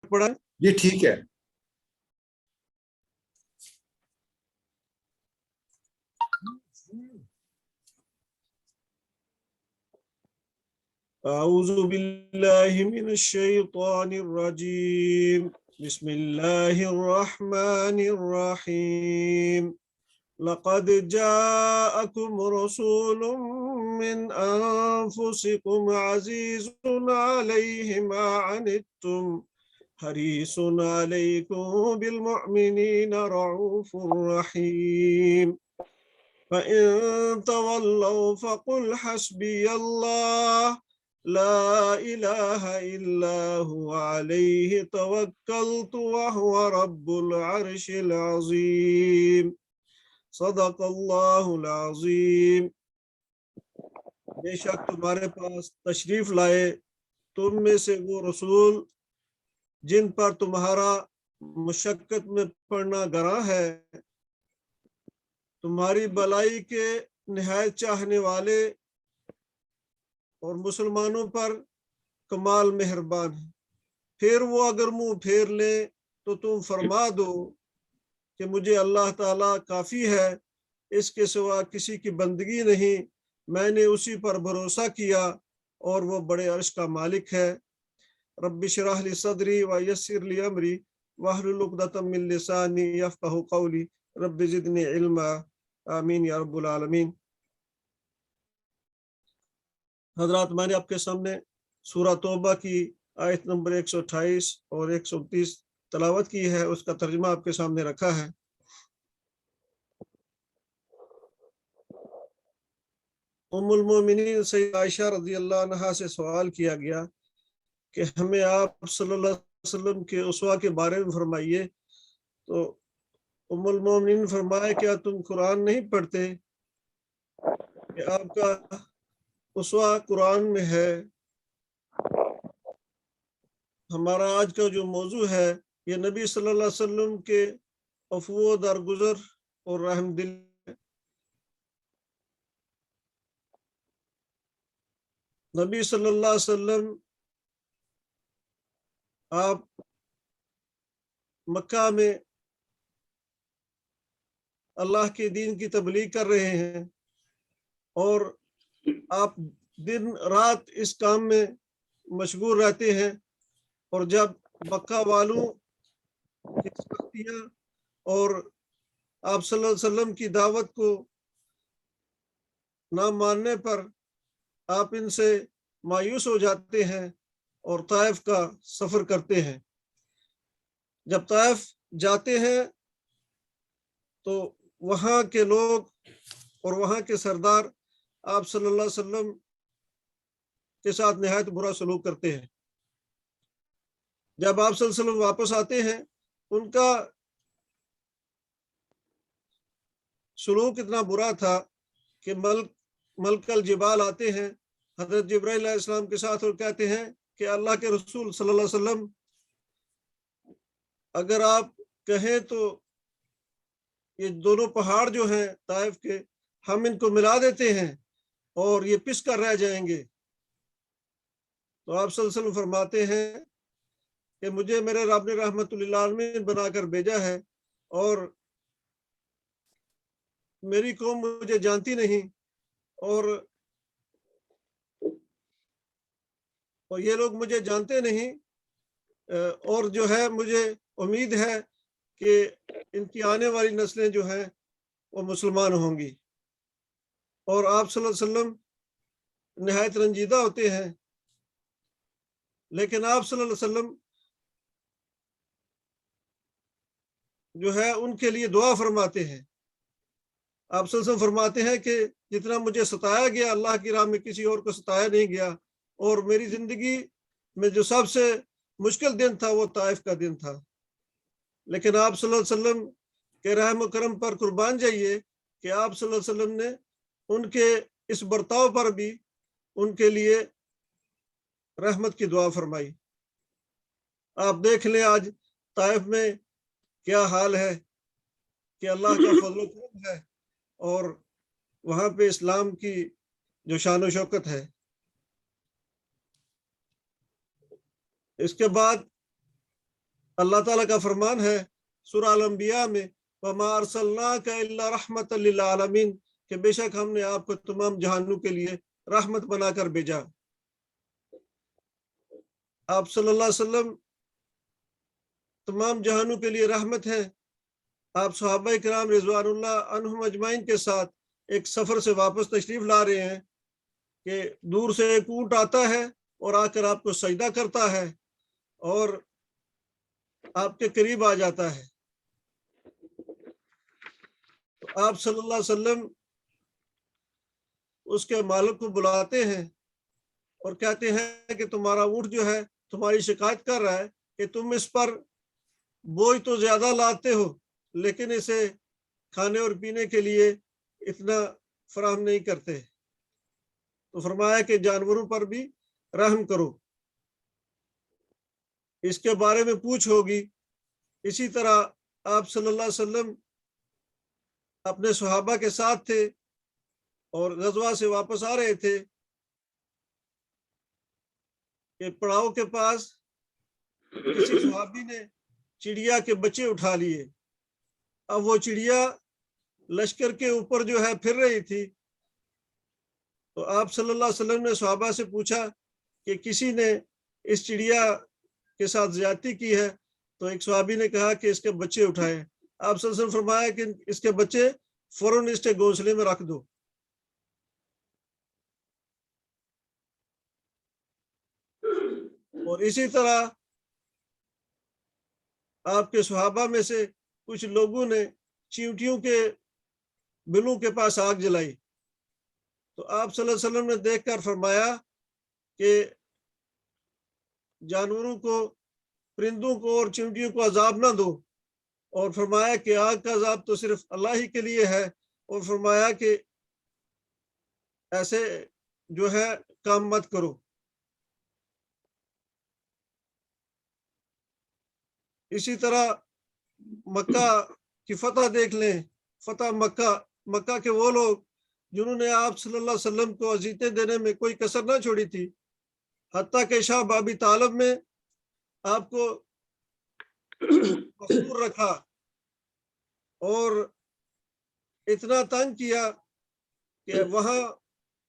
پڑا یہ ٹھیک ہے. اعوذ باللہ من الشیطان الرجیم بسم اللہ الرحمن الرحیم لقد جاءكم رسول من انفسكم عزيز عليه ما عنتم حريص عليكم بالمؤمنين رؤوف رحيم فإن تولوا فقل حسبي الله لا إله إلا هو عليه توكلت وهو رب العرش العظيم صدق اللہ العظیم. بے شک تمہارے پاس تشریف لائے تم میں سے وہ رسول جن پر تمہارا مشقت میں پڑنا گراں ہے، تمہاری بلائی کے نہایت چاہنے والے اور مسلمانوں پر کمال مہربان ہے. پھر وہ اگر منہ پھیر لیں تو تم فرما دو کہ مجھے اللہ تعالیٰ کافی ہے، اس کے سوا کسی کی بندگی نہیں، میں نے اسی پر بھروسہ کیا اور وہ بڑے عرش کا مالک ہے. رب اشرح لی صدری ویسر لی امری واحلل عقدۃ من لسانی یفقہوا قولی رب زدنی علما آمین یا رب العالمین. حضرات، میں نے آپ کے سامنے سورہ توبہ کی آیت نمبر 128 اور 129 تلاوت کی ہے، اس کا ترجمہ آپ کے سامنے رکھا ہے. ام المومنین سیدہ عائشہ رضی اللہ عنہا سے سوال کیا گیا کہ ہمیں آپ صلی اللہ علیہ وسلم کے اسوہ کے بارے میں فرمائیے. تو ام المومنین فرمایا کیا تم قرآن نہیں پڑھتے کہ آپ کا اسوہ قرآن میں ہے. ہمارا آج کا جو موضوع ہے یہ نبی صلی اللہ علیہ وسلم کے عفو و درگزر اور رحم دل. نبی صلی اللہ علیہ وسلم آپ مکہ میں اللہ کے دین کی تبلیغ کر رہے ہیں اور آپ دن رات اس کام میں مشغول رہتے ہیں، اور جب مکہ والوں کی سختیاں اور آپ صلی اللہ علیہ وسلم کی دعوت کو نہ ماننے پر آپ ان سے مایوس ہو جاتے ہیں اور طائف کا سفر کرتے ہیں. جب طائف جاتے ہیں تو وہاں کے لوگ اور وہاں کے سردار آپ صلی اللہ علیہ وسلم کے ساتھ نہایت برا سلوک کرتے ہیں. جب آپ صلی اللہ علیہ وسلم واپس آتے ہیں ان کا سلوک اتنا برا تھا کہ ملک الجبال آتے ہیں حضرت جبرائیل علیہ السلام کے ساتھ اور کہتے ہیں کہ اللہ کے رسول صلی اللہ علیہ وسلم اگر آپ کہیں تو یہ دونوں پہاڑ جو ہیں طائف کے ہم ان کو ملا دیتے ہیں اور یہ پس کر رہ جائیں گے. تو آپ صلی اللہ علیہ وسلم فرماتے ہیں کہ مجھے میرے رب نے رحمت للعالمین بنا کر بھیجا ہے اور میری قوم مجھے جانتی نہیں، اور یہ لوگ مجھے جانتے نہیں، اور جو ہے مجھے امید ہے کہ ان کی آنے والی نسلیں جو ہیں وہ مسلمان ہوں گی. اور آپ صلی اللہ علیہ وسلم نہایت رنجیدہ ہوتے ہیں، لیکن آپ صلی اللہ علیہ وسلم جو ہے ان کے لیے دعا فرماتے ہیں. آپ صلی اللہ علیہ وسلم فرماتے ہیں کہ جتنا مجھے ستایا گیا اللہ کی راہ میں کسی اور کو ستایا نہیں گیا، اور میری زندگی میں جو سب سے مشکل دن تھا وہ طائف کا دن تھا. لیکن آپ صلی اللہ علیہ وسلم کے رحم و کرم پر قربان جائیے کہ آپ صلی اللہ علیہ وسلم نے ان کے اس برتاؤ پر بھی ان کے لیے رحمت کی دعا فرمائی. آپ دیکھ لیں آج طائف میں کیا حال ہے کہ اللہ کا فضل و کرم ہے اور وہاں پہ اسلام کی جو شان و شوکت ہے. اس کے بعد اللہ تعالیٰ کا فرمان ہے سورہ الانبیاء میں وَمَا أَرْسَلْنَاكَ إِلَّا رَحْمَةً لِلْعَالَمِينَ کہ بے شک ہم نے آپ کو تمام جہانوں کے لیے رحمت بنا کر بھیجا۔ آپ صلی اللہ علیہ وسلم تمام جہانوں کے لیے رحمت ہے۔ آپ صحابہ کرام رضوان اللہ عنہم اجمعین کے ساتھ ایک سفر سے واپس تشریف لا رہے ہیں کہ دور سے ایک اونٹ آتا ہے اور آ کر آپ کو سجدہ کرتا ہے اور آپ کے قریب آ جاتا ہے۔ تو آپ صلی اللہ علیہ وسلم اس کے مالک کو بلاتے ہیں اور کہتے ہیں کہ تمہارا اونٹ جو ہے تمہاری شکایت کر رہا ہے کہ تم اس پر بوجھ تو زیادہ لاتے ہو لیکن اسے کھانے اور پینے کے لیے اتنا فراہم نہیں کرتے۔ تو فرمایا کہ جانوروں پر بھی رحم کرو، اس کے بارے میں پوچھ ہوگی۔ اسی طرح آپ صلی اللہ علیہ وسلم اپنے صحابہ کے ساتھ تھے اور غزوہ سے واپس آ رہے تھے کہ پڑاؤ کے پاس کسی صحابی نے چڑیا کے بچے اٹھا لیے۔ اب وہ چڑیا لشکر کے اوپر جو ہے پھر رہی تھی، تو آپ صلی اللہ علیہ وسلم نے صحابہ سے پوچھا کہ کسی نے اس چڑیا کے ساتھ زیادتی کی ہے؟ تو ایک صحابی نے کہا کہ اس کے بچے اٹھائے۔ آپ صلی اللہ علیہ وسلم فرمایا کہ اس کے بچے فوراً اس کے گھونسلے میں رکھ دو۔ اور اسی طرح آپ کے صحابہ میں سے کچھ لوگوں نے چیونٹیوں کے بلوں کے پاس آگ جلائی، تو آپ صلی اللہ علیہ وسلم نے دیکھ کر فرمایا کہ جانوروں کو، پرندوں کو اور چیونٹیوں کو عذاب نہ دو، اور فرمایا کہ آگ کا عذاب تو صرف اللہ ہی کے لیے ہے، اور فرمایا کہ ایسے جو ہے کام مت کرو۔ اسی طرح مکہ کی فتح دیکھ لیں، فتح مکہ، مکہ کے وہ لوگ جنہوں نے آپ صلی اللہ علیہ وسلم کو اذیتیں دینے میں کوئی کسر نہ چھوڑی تھی، حتیٰ کہ شاہ ابی طالب میں آپ کو محصور رکھا اور اتنا تنگ کیا کہ وہاں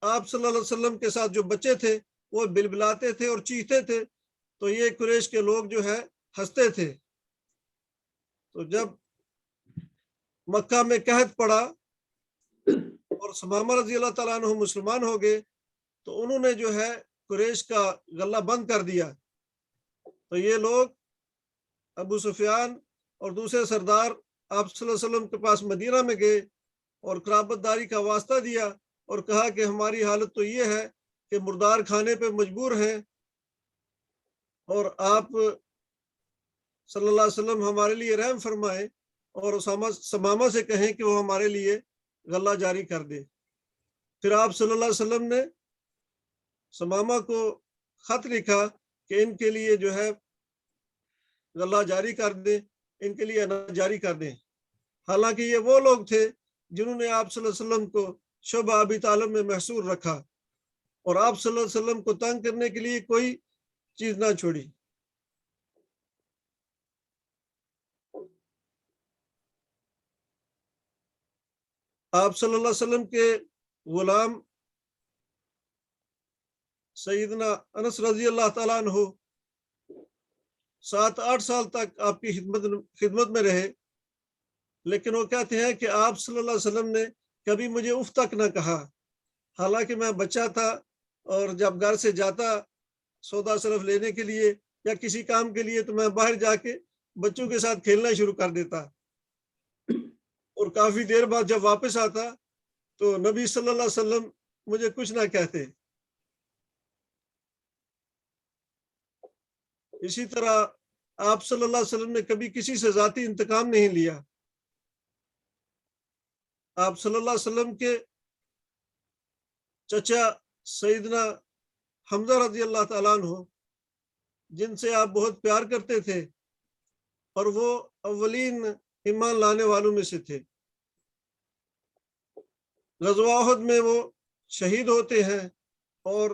آپ صلی اللہ علیہ وسلم کے ساتھ جو بچے تھے وہ بلبلاتے تھے اور چیختے تھے، تو یہ قریش کے لوگ جو ہے ہنستے تھے۔ تو جب مکہ میں قحط پڑا اور ثمامہ رضی اللہ تعالیٰ عنہ مسلمان ہو گئے، تو انہوں نے جو ہے قریش کا غلہ بند کر دیا۔ تو یہ لوگ ابو سفیان اور دوسرے سردار آپ صلی اللہ علیہ وسلم کے پاس مدینہ میں گئے اور قرابت داری کا واسطہ دیا اور کہا کہ ہماری حالت تو یہ ہے کہ مردار کھانے پہ مجبور ہیں، اور آپ صلی اللہ علیہ وسلم ہمارے لیے رحم فرمائیں اور ثمامہ سے کہیں کہ وہ ہمارے لیے غلہ جاری کر دے۔ پھر آپ صلی اللہ علیہ وسلم نے ثمامہ کو خط لکھا کہ ان کے لیے جو ہے غلہ جاری کر دیں، ان کے لیے اناج جاری کر دیں۔ حالانکہ یہ وہ لوگ تھے جنہوں نے آپ صلی اللہ علیہ وسلم کو شعبہ ابی طالب میں محصور رکھا اور آپ صلی اللہ علیہ وسلم کو تنگ کرنے کے لیے کوئی چیز نہ چھوڑی۔ آپ صلی اللہ علیہ وسلم کے غلام سیدنا انس رضی اللہ تعالیٰ عنہ 7-8 سال تک آپ کی خدمت میں رہے، لیکن وہ کہتے ہیں کہ آپ صلی اللہ علیہ وسلم نے کبھی مجھے اف تک نہ کہا، حالانکہ میں بچہ تھا اور جب گھر سے جاتا سودا صرف لینے کے لیے یا کسی کام کے لیے تو میں باہر جا کے بچوں کے ساتھ کھیلنا شروع کر دیتا، اور کافی دیر بعد جب واپس آتا تو نبی صلی اللہ علیہ وسلم مجھے کچھ نہ کہتے۔ اسی طرح آپ صلی اللہ علیہ وسلم نے کبھی کسی سے ذاتی انتقام نہیں لیا۔ آپ صلی اللہ علیہ وسلم کے چچا سیدنا حمزہ رضی اللہ تعالیٰ عنہ، جن سے آپ بہت پیار کرتے تھے اور وہ اولین ایمان لانے والوں میں سے تھے، غزوہ احد میں وہ شہید ہوتے ہیں، اور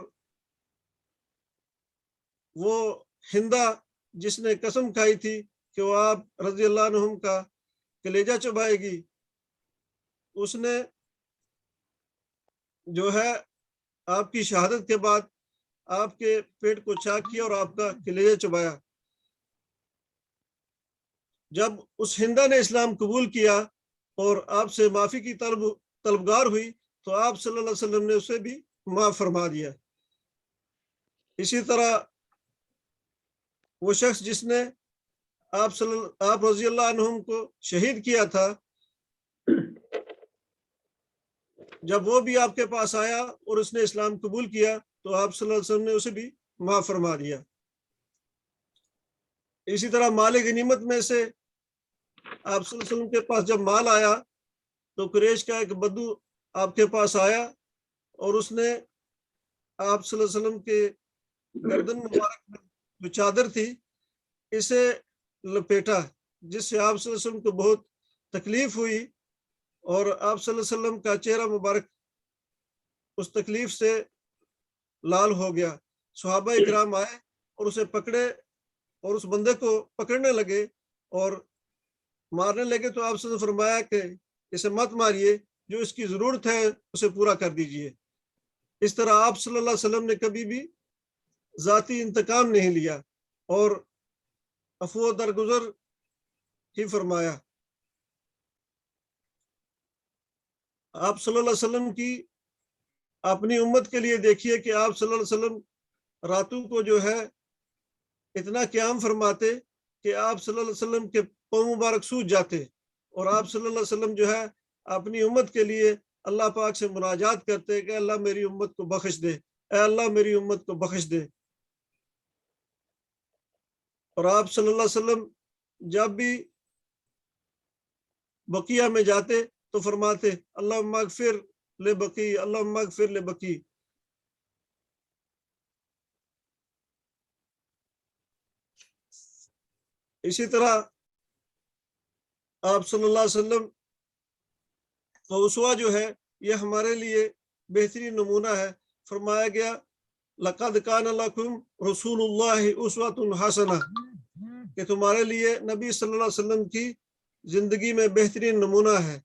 وہ ہندا جس نے قسم کھائی تھی کہ وہ آپ رضی اللہ عنہم کا کلیجہ چبائے گی، اس نے جو ہے آپ کی شہادت کے بعد آپ کے پیٹ کو چاک کیا اور آپ کا کلیجہ چبایا۔ جب اس ہندا نے اسلام قبول کیا اور آپ سے معافی کی طلبگار ہوئی تو آپ صلی اللہ علیہ وسلم نے اسے بھی معاف فرما دیا۔ اسی طرح وہ شخص جس نے آپ رضی اللہ عنہم کو شہید کیا تھا، جب وہ بھی آپ کے پاس آیا اور اس نے اسلام قبول کیا تو آپ صلی اللہ علیہ وسلم نے اسے بھی معاف فرما دیا۔ اسی طرح مال غنیمت میں سے آپ صلی اللہ علیہ وسلم کے پاس جب مال آیا تو قریش کا ایک بدو آپ کے پاس آیا اور اس نے آپ صلی اللہ علیہ وسلم کے گردن مبارک میں جو چادر تھی اسے لپیٹا، جس سے آپ صلی اللہ علیہ وسلم کو بہت تکلیف ہوئی اور آپ صلی اللہ علیہ وسلم کا چہرہ مبارک اس تکلیف سے لال ہو گیا۔ صحابہ اکرام آئے اور اسے پکڑے اور اس بندے کو پکڑنے لگے اور مارنے لگے تو آپ سے فرمایا کہ اسے مت ماریے، جو اس کی ضرورت ہے اسے پورا کر دیجئے۔ اس طرح آپ صلی اللہ علیہ وسلم نے کبھی بھی ذاتی انتقام نہیں لیا اور عفو درگزر ہی فرمایا۔ آپ صلی اللہ علیہ وسلم کی اپنی امت کے لیے دیکھیے کہ آپ صلی اللہ علیہ وسلم راتوں کو جو ہے اتنا قیام فرماتے کہ آپ صلی اللہ علیہ وسلم کے پاؤں مبارک سوج جاتے اور آپ صلی اللہ علیہ وسلم جو ہے اپنی امت کے لیے اللہ پاک سے مناجات کرتے کہ اللہ میری امت کو بخش دے، اے اللہ میری امت کو بخش دے۔ اور آپ صلی اللہ علیہ وسلم جب بھی بقیہ میں جاتے تو فرماتے اللہم اغفر لبقی، اللہم اغفر لبقی۔ اسی طرح آپ صلی اللہ علیہ وسلم کا اسوہ جو ہے یہ ہمارے لیے بہترین نمونہ ہے۔ فرمایا گیا لقد کان لکم رسول اللہ اسوۃ حسنہ، کہ تمہارے لیے نبی صلی اللہ علیہ وسلم کی زندگی میں بہترین نمونہ ہے۔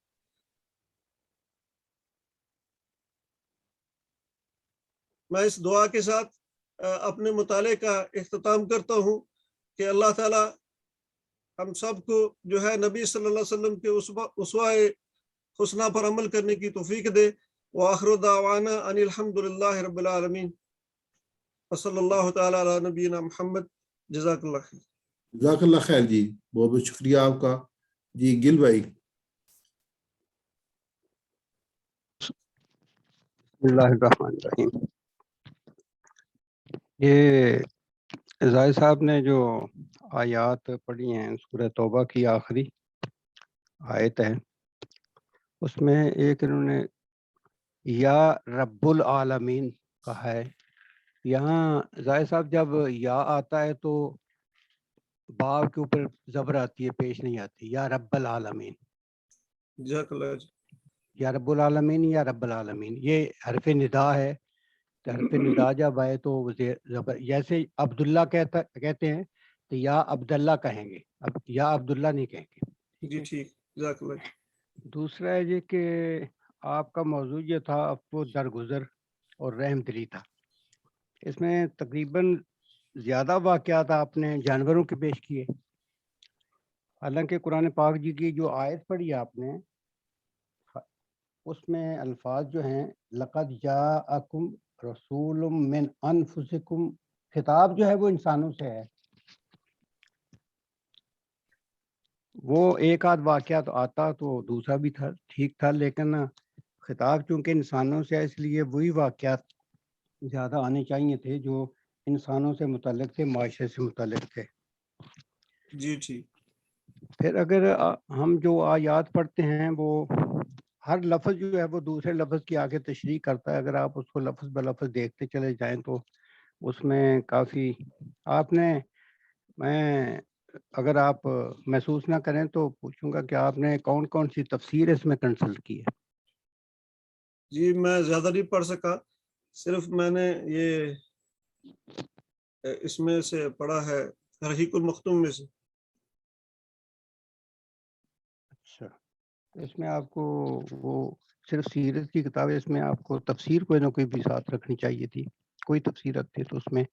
میں اس دعا کے ساتھ اپنے مطالعے کا اختتام کرتا ہوں کہ اللہ تعالی ہم سب کو جو ہے نبی صلی اللہ علیہ وسلم کے اسوہ حسنہ پر عمل کرنے کی توفیق دے۔ وآخر دعوانا ان الحمد للہ رب العالمین، وصلی اللہ تعالی علی نبینا محمد۔ جزاک اللہ خیر۔ جزاک اللہ خیر جی، بہت بہت شکریہ آپ کا جی۔ گل بھائی۔ بسم اللہ الرحمن الرحیم۔ یہ زاہد صاحب نے جو آیات پڑھی ہیں سورہ توبہ کی آخری آیت ہے، اس میں ایک انہوں نے یا رب العالمین کہا ہے۔ یہاں زاہد صاحب جب یا آتا ہے تو باب کے اوپر زبر آتی ہے، پیش نہیں آتی، یا رب العالمین، جزاک اللہ۔ یا رب العالمین یا رب العالمین، یہ حرف ندا ہے۔ حرف ندا جب آئے تو زبر، جیسے عبداللہ کہتے ہیں تو یا عبداللہ کہیں گے، اب یا عبداللہ نہیں کہیں گے۔ جی ٹھیک، جزاک اللہ۔ دوسرا ہے یہ کہ آپ کا موضوع یہ تھا عفو درگزر اور رحم دلی تھا۔ اس میں تقریباً زیادہ واقعات آپ نے جانوروں کے پیش کیے، حالانکہ قرآن پاک جی کی جو آیت پڑھی آپ نے اس میں الفاظ جو ہیں لقد جاءکم رسول من انفسکم، خطاب جو ہے وہ انسانوں سے ہے۔ وہ ایک آدھ واقعہ تو آتا تو دوسرا بھی تھا، ٹھیک تھا، لیکن خطاب چونکہ انسانوں سے ہے اس لیے وہی واقعات زیادہ آنے چاہیے تھے جو انسانوں سے متعلق تھے، معاشرے سے متعلق تھے۔ جی ٹھیک۔ پھر اگر ہم جو آیات پڑھتے ہیں وہ ہر لفظ جو ہے وہ دوسرے لفظ کی آگے تشریح کرتا ہے، اگر آپ اس کو لفظ بلفظ دیکھتے چلے جائیں تو اس میں کافی آپ نے، میں اگر آپ محسوس نہ کریں تو پوچھوں گا کہ آپ نے کون کون سی تفسیر اس میں کنسلٹ کی ہے؟ جی میں زیادہ نہیں پڑھ سکا، صرف میں نے یہ اس میں سے پڑھا ہے رحیق المختوم میں سے۔ اس میں آپ کو وہ صرف سیرت کی کتاب ہے، اس میں آپ کو تفسیر کوئی نہ کوئی بھی ساتھ رکھنی چاہیے تھی، کوئی تفسیر رکھتے تو اس میں،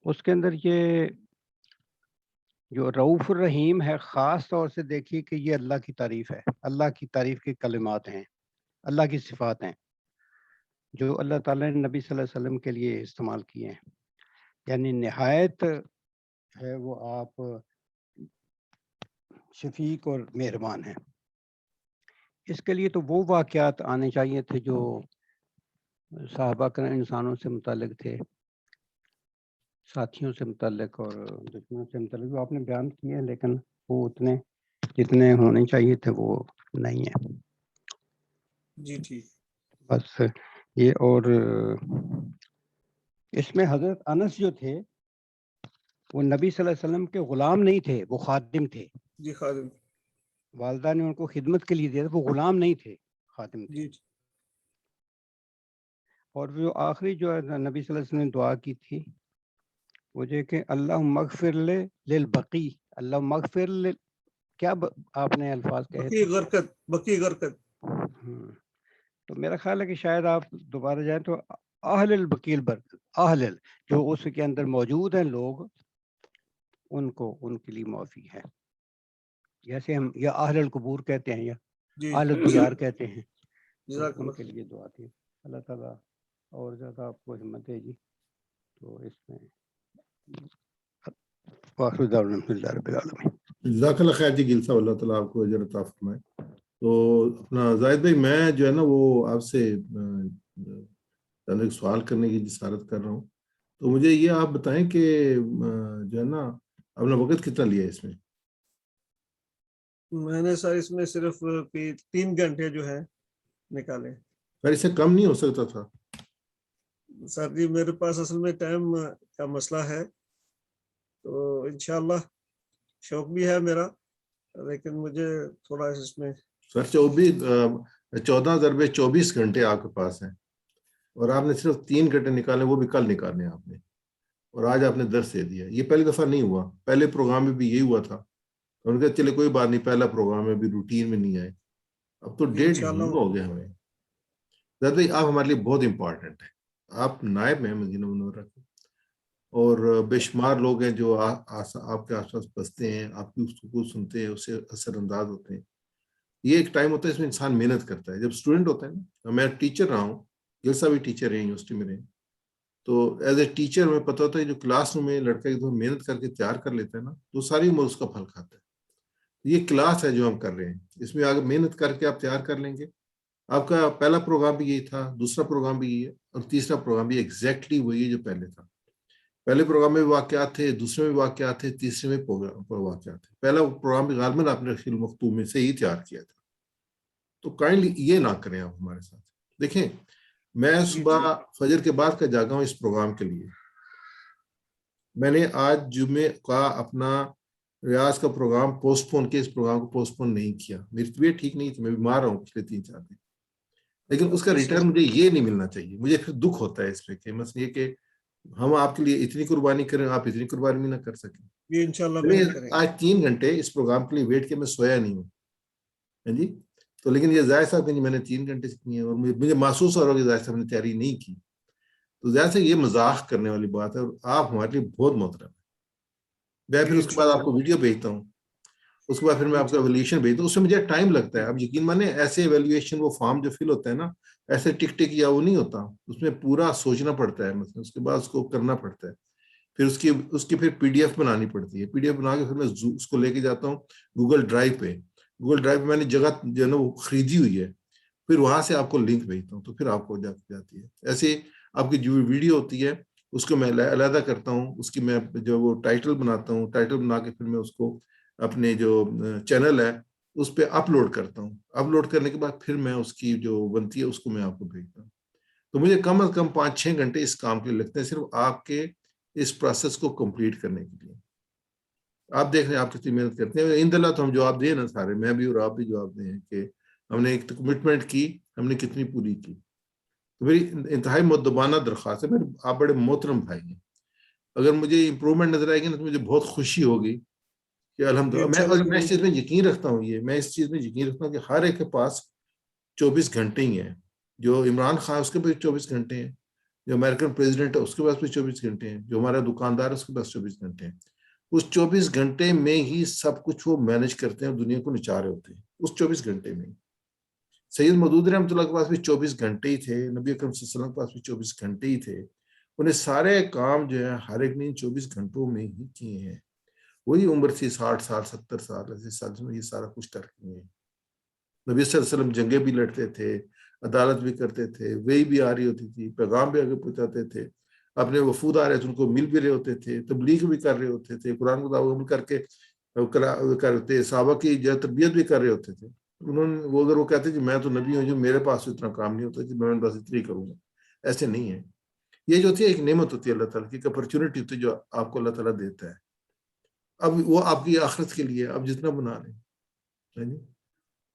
اس کے اندر یہ جو رؤوف الرحیم ہے، خاص طور سے دیکھیے کہ یہ اللہ کی تعریف ہے، اللہ کی تعریف کے کلمات ہیں، اللہ کی صفات ہیں جو اللہ تعالیٰ نے نبی صلی اللہ علیہ وسلم کے لیے استعمال کیے ہیں، یعنی نہایت ہے وہ آپ شفیق اور مہربان ہیں۔ اس کے لیے تو وہ واقعات آنے چاہیے تھے جو صحابہ کرام انسانوں سے متعلق تھے، ساتھیوں سے متعلق اور دشمنوں سے متعلق، جو آپ نے بیان کیے ہیں، لیکن وہ اتنے جتنے ہونے چاہیے تھے وہ نہیں ہیں۔ جی ٹھیک۔ بس یہ، اور اس میں حضرت انس جو تھے وہ نبی صلی اللہ علیہ وسلم کے غلام نہیں تھے، وہ خادم تھے، جی خادم۔ والدہ نے ان کو خدمت کے لیے دیا تھا، وہ غلام نہیں تھے، خادم تھے۔ جی اور جو آخری جو ہے نبی صلی اللہ علیہ وسلم نے دعا کی تھی وہ یہ کہ اللہ مغفر للبقی، اللہ مغفر کیا آپ نے الفاظ کہے بقی تھے؟ غرقت، بقی غرقت۔ تو میرا خیال ہے کہ شاید آپ دوبارہ جائیں تو اہل البقیل اہل جو اس کے اندر موجود ہیں لوگ، ان کو، ان کے لیے معافی ہے، جیسے ہم یا اہل القبور کہتے ہیں یا جی اہل الدیار کہتے ہیں، تو جزاک ان اللہ۔ کے لیے دعا تھی۔ اللہ تعالیٰ اور زیادہ آپ کو ہمت دے گی۔ تو اس میں وآخر دعوانا الحمد للہ رب العالمین۔ جزاک اللہ خیر جی گل صاحب، اللہ تعالیٰ آپ کو اجر عطا فرمائے۔ تو اپنا زاہد بھائی، میں جو ہے نا وہ آپ سے ایک سوال کرنے کی جسارت کر رہا ہوں، تو مجھے یہ آپ بتائیں کہ جو ہے نا اپنا وقت کتنا لیا اس میں؟ میں نے سر اس میں صرف 3 گھنٹے جو ہے نکالے۔ پھر اس سے کم نہیں ہو سکتا تھا؟ سر جی میرے پاس اصل میں ٹائم کا مسئلہ ہے، تو انشاءاللہ شوق بھی ہے میرا، لیکن مجھے تھوڑا اس میں سر 14 ضربے 24 گھنٹے آپ کے پاس ہیں، اور آپ نے صرف 3 گھنٹے نکالے، وہ بھی کل نکالے آپ نے، اور آج آپ نے درس دے دیا۔ یہ پہلی دفعہ نہیں ہوا، پہلے پروگرام میں بھی یہی ہوا تھا۔ انہوں نے کہا چلے کوئی بات نہیں، پہلا پروگرام ہے، بھی روٹین میں نہیں آئے۔ اب تو 1.5 مہینہ ہو گیا ہمیں۔ زید بھائی آپ ہمارے لیے بہت امپورٹنٹ ہیں، آپ نائب ہیں مدینہ منورہ کے، اور بے شمار لوگ ہیں جو آپ کے آس پاس بستے ہیں، آپ کی گفتگو سنتے ہیں، اس سے اثر انداز ہوتے ہیں۔ یہ ایک ٹائم ہوتا ہے اس میں انسان محنت کرتا ہے۔ جب اسٹوڈنٹ ہوتا ہے نا، میں ٹیچر رہا ہوں، جلسہ بھی ٹیچر رہے یونیورسٹی میں رہے، تو ایز اے ٹیچر میں پتہ ہوتا ہے جو کلاس روم میں لڑکا ایک دو محنت کر کے تیار کر لیتا ہے نا، تو ساری عمر اس کا پھل کھاتا ہے۔ یہ کلاس ہے جو ہم کر رہے ہیں، اس میں اگر محنت کر کے آپ تیار کر لیں گے، آپ کا پہلا پروگرام بھی یہی تھا، دوسرا پروگرام بھی یہی ہے، اور تیسرا پروگرام بھی ایگزیکٹلی وہی ہے جو پہلے تھا۔ پہلے پروگرام میں بھی واقعات تھے، دوسرے میں بھی واقعات تھے، تیسرے میں واقعات تھے۔ پہلا پروگرام بھی غالباً آپ نے رخیل مختوم میں سے ہی تیار کیا تھا۔ تو کائنڈلی یہ نہ کریں آپ ہمارے ساتھ۔ دیکھیں، میں صبح فجر کے بعد کا جاگا ہوں اس پروگرام کے لیے۔ میں نے آج جمعے کا اپنا ریاض کا پروگرام پوسٹ پون کے، اس پروگرام کو پوسٹ پون نہیں کیا، میری طبیعت ٹھیک نہیں تھی، میں بیمار رہا ہوں پچھلے 3-4 دن، لیکن اس کا ریٹرن مجھے یہ نہیں ملنا چاہیے۔ مجھے پھر دکھ ہوتا ہے اس پہ کہ مثلا یہ کہ ہم آپ کے لیے اتنی قربانی کریں، آپ اتنی قربانی بھی نہ کر سکیں۔ یہ انشاءاللہ آج 3 گھنٹے اس پروگرام کے لیے ویٹ کیا، میں سویا نہیں ہوں جی۔ تو لیکن یہ ظاہر صاحب کہ میں نے 3 گھنٹے سے کی ہے، اور مجھے محسوس ہو رہا ہے کہ ظاہر صاحب نے تیاری نہیں کی، تو ظاہر سے یہ مذاق کرنے والی بات ہے، اور آپ ہمارے لیے بہت محترم ہیں۔ میں پھر اس کے بعد آپ کو ویڈیو بھیجتا ہوں، اس کے بعد پھر میں آپ کو ایویلیویشن بھیجتا ہوں، اس میں مجھے ٹائم لگتا ہے۔ اب یقین مانیں ایسے ایویلیویشن وہ فارم جو فل ہوتا ہے نا، ایسے ٹک ٹک یا وہ نہیں ہوتا، اس میں پورا سوچنا پڑتا ہے، مثلا اس کے بعد اس کو کرنا پڑتا ہے، پھر اس کی پھر پی ڈی ایف بنانی پڑتی ہے، پی ڈی ایف بنا کے پھر میں اس کو لے کے جاتا ہوں گوگل ڈرائیو پہ۔ گوگل ڈرائیو پہ میں نے جگہ جو ہے نا وہ خریدی ہوئی ہے، پھر وہاں سے آپ کو لنک بھیجتا ہوں، تو پھر آپ کو جاتی ہے۔ ایسے آپ کی جو ویڈیو ہوتی ہے اس کو میں علیحدہ کرتا ہوں، اس کی میں جو وہ ٹائٹل بناتا ہوں، ٹائٹل بنا کے پھر میں اس کو اپنے جو چینل ہے اس پہ اپلوڈ کرتا ہوں۔ اپلوڈ کرنے کے بعد پھر میں اس کی جو بنتی ہے اس کو میں آپ کو بھیجتا ہوں۔ تو مجھے کم از کم 5-6 گھنٹے اس کام کے لیے لگتے ہیں، صرف آپ کے اس پروسیس کو کمپلیٹ کرنے کے لیے۔ آپ دیکھ رہے ہیں آپ کتنی محنت کرتے ہیں، ان دلہ تو ہم جواب دیں نا سارے، میں بھی اور آپ بھی جواب دیں کہ ہم نے ایک کمٹمنٹ کی، ہم نے کتنی پوری کی۔ تو میری انتہائی مؤدبانہ درخواست ہے، آپ بڑے محترم بھائی ہیں، اگر مجھے امپرومنٹ نظر آئے گی نا تو مجھے بہت خوشی ہوگی کہ الحمدللہ میں اس چیز میں یقین رکھتا ہوں، میں اس چیز میں یقین رکھتا ہوں کہ ہر ایک کے پاس 24 گھنٹے ہی ہیں. جو عمران خان اس کے پاس 24 گھنٹے ہیں، جو امریکن پریزیڈنٹ ہے اس کے پاس بھی 24 گھنٹے ہیں، جو ہمارا دکاندار ہے اس کے پاس 24 گھنٹے ہیں. اس 24 گھنٹے میں ہی سب کچھ وہ مینج کرتے ہیں اور دنیا کو نچا رہے ہوتے ہیں اس 24 گھنٹے میں. سید مودودی رحمۃ اللہ کے پاس بھی 24 گھنٹے ہی تھے، نبی اکرم صلی اللہ علیہ وسلم کے پاس بھی 24 گھنٹے ہی تھے. انہیں سارے کام جو ہے ہر ایک نے 24 گھنٹوں میں ہی کیے ہیں. وہی عمر تھی 60 سال 70 سال ایسے سال میں یہ سارا کچھ کر کے ہیں. نبی صلی اللہ علیہ وسلم جنگیں بھی لڑتے تھے، عدالت بھی کرتے تھے، وہی بھی آ رہی ہوتی تھی، پیغام بھی آگے پہنچاتے تھے، اپنے وفود آ رہے تھے ان کو مل بھی رہے ہوتے تھے، تبلیغ بھی کر رہے ہوتے تھے، قرآن کو دعوت کر کے کرتے، صحابہ کی جو تربیت بھی کر رہے ہوتے تھے. وہ اگر وہ کہتے کہ میں تو نبی ہوں جو میرے پاس اتنا کام نہیں ہوتا کہ میں بس اتنی کروں گا، ایسے نہیں ہے. یہ جو ہوتی ہے ایک نعمت ہوتی ہے اللہ تعالیٰ کی، ایک اپرچونٹی ہوتی ہے جو آپ کو اللہ تعالیٰ دیتا ہے. اب وہ آپ کی آخرت کے لیے آپ جتنا بنا لیں.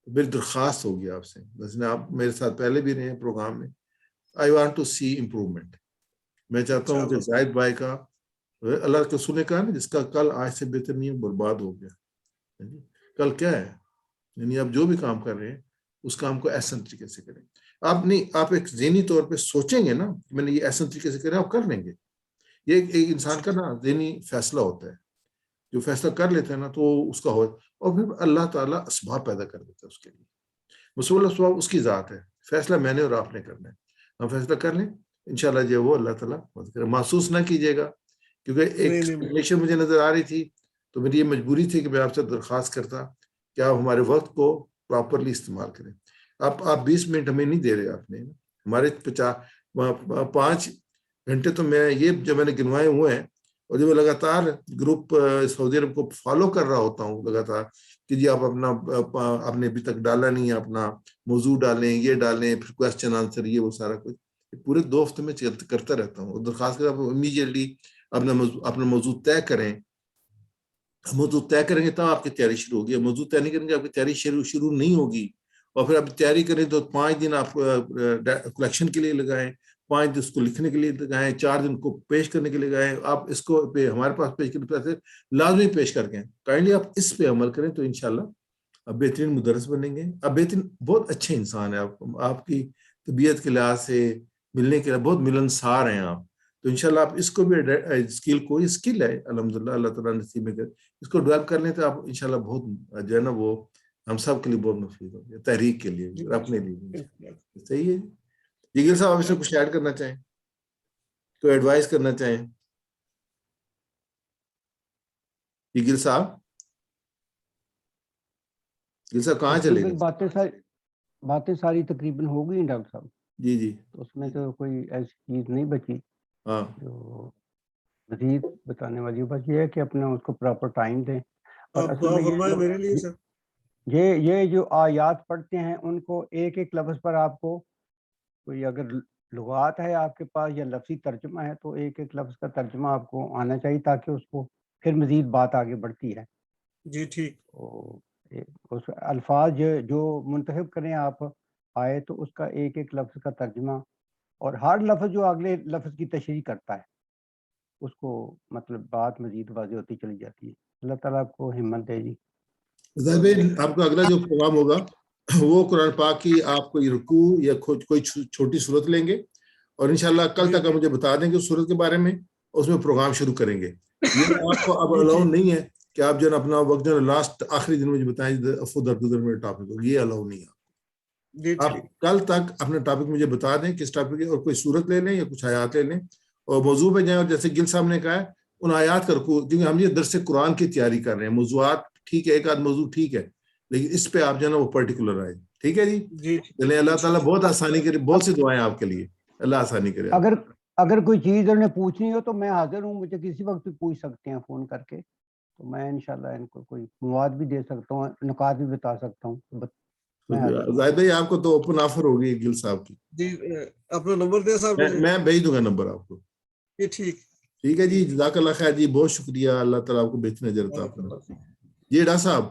میری درخواست ہوگی آپ سے، بس آپ میرے ساتھ پہلے بھی رہے ہیں پروگرام میں، I want to see improvement. میں چاہتا ہوں کہ زاہد بھائی کا اللہ کے سنے کا نا، جس کا کل آج سے بہتر نہیں برباد ہو گیا. کل کیا ہے، یعنی آپ جو بھی کام کر رہے ہیں اس کام کو احسن طریقے سے کریں. آپ ایک ذہنی طور پہ سوچیں گے نا میں نے یہ احسن طریقے سے کریں، آپ کر لیں گے. یہ ایک انسان کا نا ذہنی فیصلہ ہوتا ہے، جو فیصلہ کر لیتا ہے نا تو اس کا ہو، اور پھر اللہ تعالیٰ اسباب پیدا کر دیتا ہے اس کے لیے. مسئول اسباب اس کی ذات ہے، فیصلہ میں نے اور آپ نے کرنا ہے. ہم فیصلہ کر لیں انشاءاللہ جو وہ اللہ تعالیٰ مدد کرے. محسوس نہ کیجیے گا، کیونکہ ایک سچویشن مجھے نظر آ رہی تھی تو میری یہ مجبوری تھی کہ میں آپ سے درخواست کرتا کہ آپ ہمارے وقت کو پراپرلی استعمال کریں. آپ 20 منٹ ہمیں نہیں دے رہے، آپ نے ہمارے 5 گھنٹے تو میں نے گنوائے ہوئے ہیں، اور جو میں لگاتار گروپ سعودی عرب کو فالو کر رہا ہوتا ہوں لگاتار کہ جی آپ آپ نے ابھی تک ڈالا نہیں ہے، اپنا موضوع ڈالیں، یہ ڈالیں، پھر کویسچن آنسر، یہ وہ سارا کچھ پورے 2 ہفتے میں کرتا رہتا ہوں. اور درخواست کر آپ امیڈیٹلی اپنا موضوع طے کریں. موضوع طے کریں گے تب آپ کی تیاری شروع ہوگی. موضوع طے نہیں کریں گے آپ کی تیاری شروع نہیں ہوگی. اور پھر آپ تیاری کریں تو 5 دن آپ کلیکشن کے لیے لگائیں، 5 دن اس کو لکھنے کے لیے لگائیں، 4 دن کو پیش کرنے کے لیے لگائیں. آپ اس کو ہمارے پاس پیش کرنے پیسے لازمی پیش کر کے کائنڈلی آپ اس پہ عمل کریں تو انشاءاللہ آپ بہترین مدرس بنیں گے. آپ بہترین بہت اچھے انسان ہیں. آپ کی طبیعت کے لحاظ سے ملنے کے لیے بہت ملنسار ہیں آپ. تو انشاءاللہ آپ اس کو بھی اسکل ہے الحمدللہ اللہ تعالیٰ نصیب میں کر اس کو ڈیولپ کر لیں تو آپ انشاءاللہ بہت جو ہے نا وہ ہم سب کے لیے بہت مفید ہوگی، تحریک کے لیے بھی اور اپنے لیے بھی. صحیح ہے جی. جگیر صاحب آپ اس میں کچھ ایڈ کرنا چاہیں، کوئی ایڈوائز کرنا چاہیں؟ جگیر صاحب کہاں چلے گئے؟ باتیں ساری تقریباً ہو گئی ڈاکٹر صاحب. جی تو اس میں تو کوئی ایسی چیز نہیں بچی جو مزید بتانے والی. بس یہ ہے کہ اپنا اس کو پراپر ٹائم دیں. اور یہ جو آیات پڑھتے ہیں ان کو ایک ایک لفظ پر آپ کو کوئی اگر لغات ہے آپ کے پاس یا لفظی ترجمہ ہے تو ایک ایک لفظ کا ترجمہ آپ کو آنا چاہیے تاکہ اس کو پھر مزید بات آگے بڑھتی ہے. جی ٹھیک. اس الفاظ جو منتخب کریں آپ آئے تو اس کا ایک ایک لفظ کا ترجمہ اور ہر لفظ جو اگلے لفظ کی تشریح کرتا ہے اس کو مطلب بات مزید واضح ہوتی چلی جاتی ہے. اللہ تعالیٰ آپ کو ہمت دے جی. آپ کا اگلا جو پروگرام ہوگا وہ قرآن پاک کی آپ کوئی رکوع یا کوئی چھوٹی صورت لیں گے اور انشاءاللہ کل تک آپ مجھے بتا دیں گے اس صورت کے بارے میں، اس میں پروگرام شروع کریں گے. یہ آپ کو اب الاؤ نہیں ہے کہ آپ جو ہے اپنا وقت جو ہے لاسٹ آخری دن مجھے بتائیں میں ٹاپک ہو، یہ الاؤ نہیں ہے. آپ کل تک اپنا ٹاپک مجھے بتا دیں کس ٹاپک ہے اور کوئی صورت لے لیں یا کچھ آیات لے لیں اور موضوع پہ جائیں. اور جیسے گل صاحب نے کہا ہے ان آیات کا رکوع، کیونکہ ہم یہ درس قرآن کی تیاری کر رہے ہیں. موضوعات ٹھیک ہے، ایک آدھ موضوع ٹھیک ہے، لیکن اس پہ آپ جو ہے نا وہ پرٹیکولر آئے. ٹھیک ہے جی. چلیں اللہ تعالیٰ بہت آسانی کرے. بہت سی دعائیں آپ کے لیے، اللہ آسانی کرے. اگر کوئی چیز انہیں پوچھنی ہو تو میں حاضر ہوں، مجھے کسی وقت بھی پوچھ سکتے ہیں فون کر کے. تو میں انشاءاللہ ان کو کوئی مواد بھی دے سکتا ہوں، نکات بھی بتا سکتا ہوں. زاہد بھائی آپ کو تو اوپن آفر ہوگی گل صاحب کی. جی اپنا نمبر دیں صاحب. میں بھیج دوں گا نمبر آپ کو. ٹھیک ہے جی. جزاک اللہ خیر جی. بہت شکریہ. اللہ تعالیٰ آپ کو بہترین اجر عطا فرمائے. جی ڈاکٹر صاحب،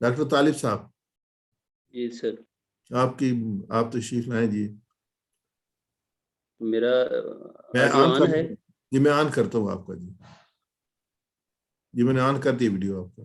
ڈاکٹر طالب صاحب. جی سر. آپ تشریف لائیں جی. میرا میں آن کرتا ہوں آپ کا. جی یہ میں نے آن کر دی ویڈیو آپ کا.